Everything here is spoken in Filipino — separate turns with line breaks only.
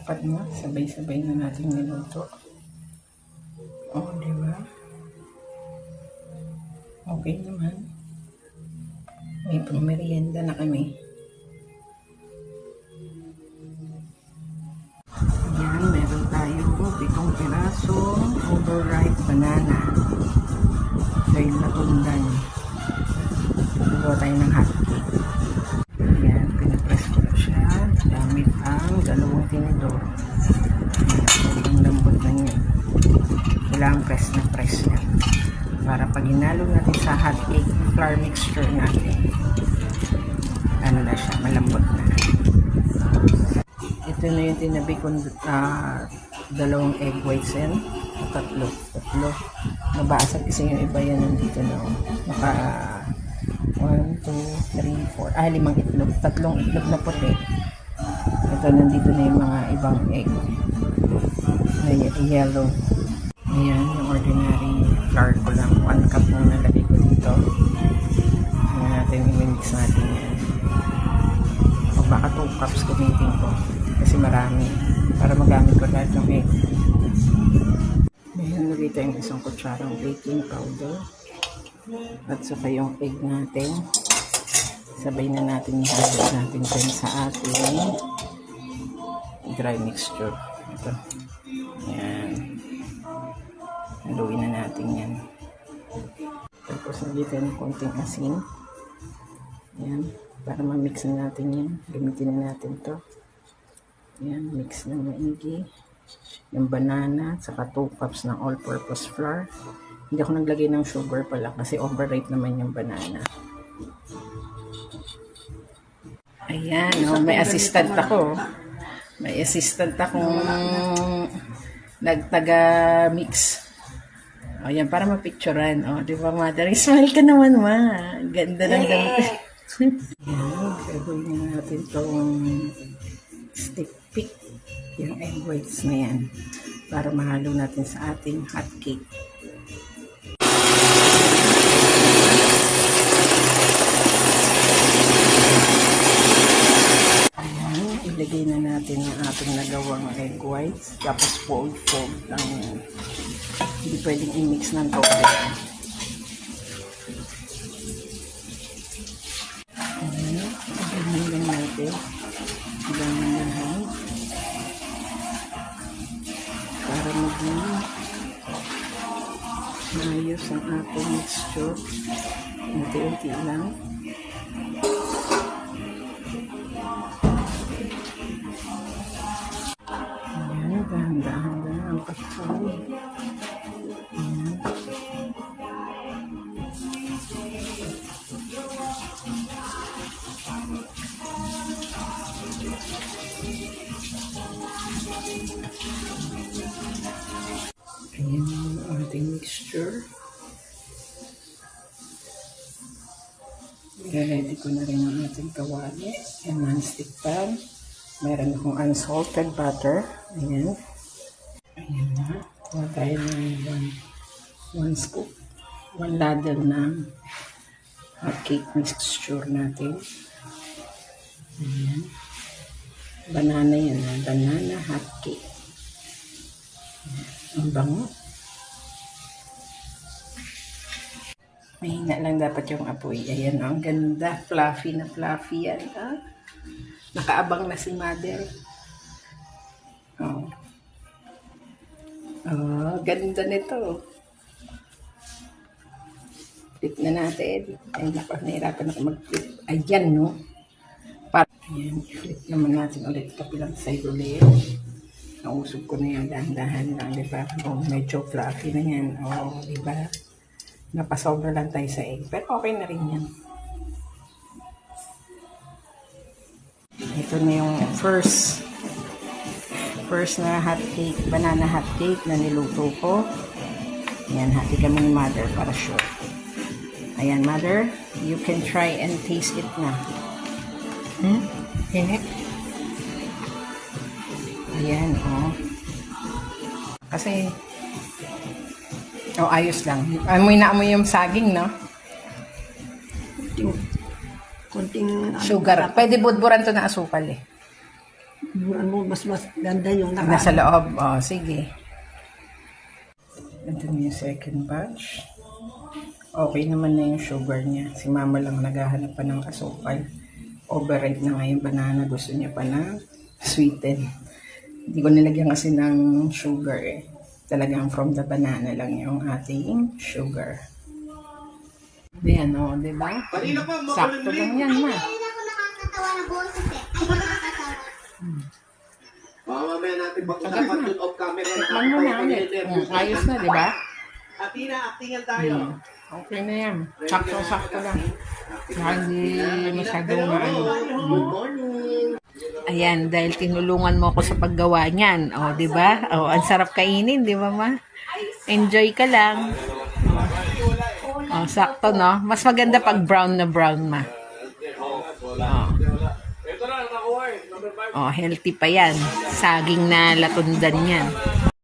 apat na, sabay-sabay na natin niluto. Oh, di ba? Okay naman. May pang-merienda na kami. Yan, meron tayo 7 pirasong overripe banana. Dahil natundan. Nagawa tayo ng hotcake. Yan, pinapress ko na siya gamit ang 2 tinidor. Ang lambot na niya. Kailangan press na press niya. Para pag hinalo natin sa hotcake flour mixture natin, ano na siya, malambot na. Ito na yung tinabi kong 2 egg whites yan. Tatlo. Nabasag kasi yung iba yan nandito na. Naka 1, 2, 3, 4. 5 itlog. 3 itlog na puti. Ito nandito na yung mga ibang egg. Na yellow. Ayan, yung ordinary flour ko lang. 1 cup na nalagay ko dito. Ayan natin, i-mix natin yan. O baka 2 cups gamitin ko. Kasi marami. Para magamit ko lahat ng egg. Ayan, nalagay tayong 1 kutsarang baking powder. At saka yung egg natin. Sabay na natin ihalo natin dyan sa ating dry mixture. Ito. Ayan. Haluin na natin yan. Tapos nalagay ng konting asin. Ayan. Para ma-mix na natin yan. Gamitin na natin to. Ayan. Mix na maigi. Yung banana. Saka 2 cups ng all-purpose flour. Hindi ako naglagay ng sugar pala kasi overripe naman yung banana. Ayan. Oh, may assistant ako. May assistant akong nagtaga-mix. O, yan, para mapicturean. O, di ba, mother? Smile ka naman, ma. Ganda ng damit. Yan, gagawin natin itong stick pick. Yung egg whites na yan. Para mahalo natin sa ating hot cake. Ayan, ilagay na natin yung ating nagawang egg whites. Tapos fold lang yan. Hindi pwedeng i-mix ng tubig. Ayan, ganyan lang natin. Ganyan lang. Para maging maayos ang ating mixture. Unti-unti lang. Ayan, dahan-dahan ang pagkain. Ayan ang ating mixture. Ready ko na rin ang ating kawali. Ang non-stick pan. Meron akong unsalted butter. Ayan. Ayan na. Kuha tayo ng 1 scoop. 1 ladle ng hot cake mixture natin. Ayan. Banana yan. Banana hot cake. Ang bango. Mahina lang dapat yung apoy. Ayan, ang ganda. Fluffy na fluffy yan. Ah? Nakaabang na si mother. Oh. Oh, ganda nito. Flip na natin. Ay, nahirapan ako mag-flip. Ayan, no? Ayan, i-flip naman natin ulit. Kapilang side ulit. Nausog ko na yan, dahan-dahan lang, diba? Oh, medyo fluffy na yan. Oh, diba? Napasobra lang tayo sa egg. Pero okay na rin yan. Ito na yung first na hot cake, banana hot cake na niluto ko. Ayan, hati kami ni mother para sure. Ayan, mother, you can try and taste it na. Hinip? Ayan, oh. Kasi, oh, ayos lang. Amoy na amoy yung saging, no?
Konting
Sugar. Pwede budburan to na asukal, eh.
Ano, mas ganda yung
Nasa loob. Oh, sige. Ito na yung second batch. Okay naman na yung sugar niya. Si mama lang naghahanap pa ng asukal. Overripe na nga yung banana. Gusto niya pa na sweeten. Hindi ko nilagyan kasi ng sugar eh. Talagang from the banana lang yung ating sugar. Ayan o, diba? Sakto lang yan, ma.
Hindi ako nakakatawa ng boses eh. Ay, nakakatawa.
Mamaya natin pag-usapan doon off camera.
Tikman mo na ulit. Ayos na, diba?
Atina, actingan tayo.
Okay na yan. Sakto-sakto lang. Saka hindi masyadong maano.
Good morning.
Ayan, dahil tinulungan mo ako sa paggawa niyan. O, di ba? O, ang sarap kainin, di ba, ma? Enjoy ka lang. O, sakto, no? Mas maganda pag brown na brown, ma. O, healthy pa yan. Saging na latundan yan.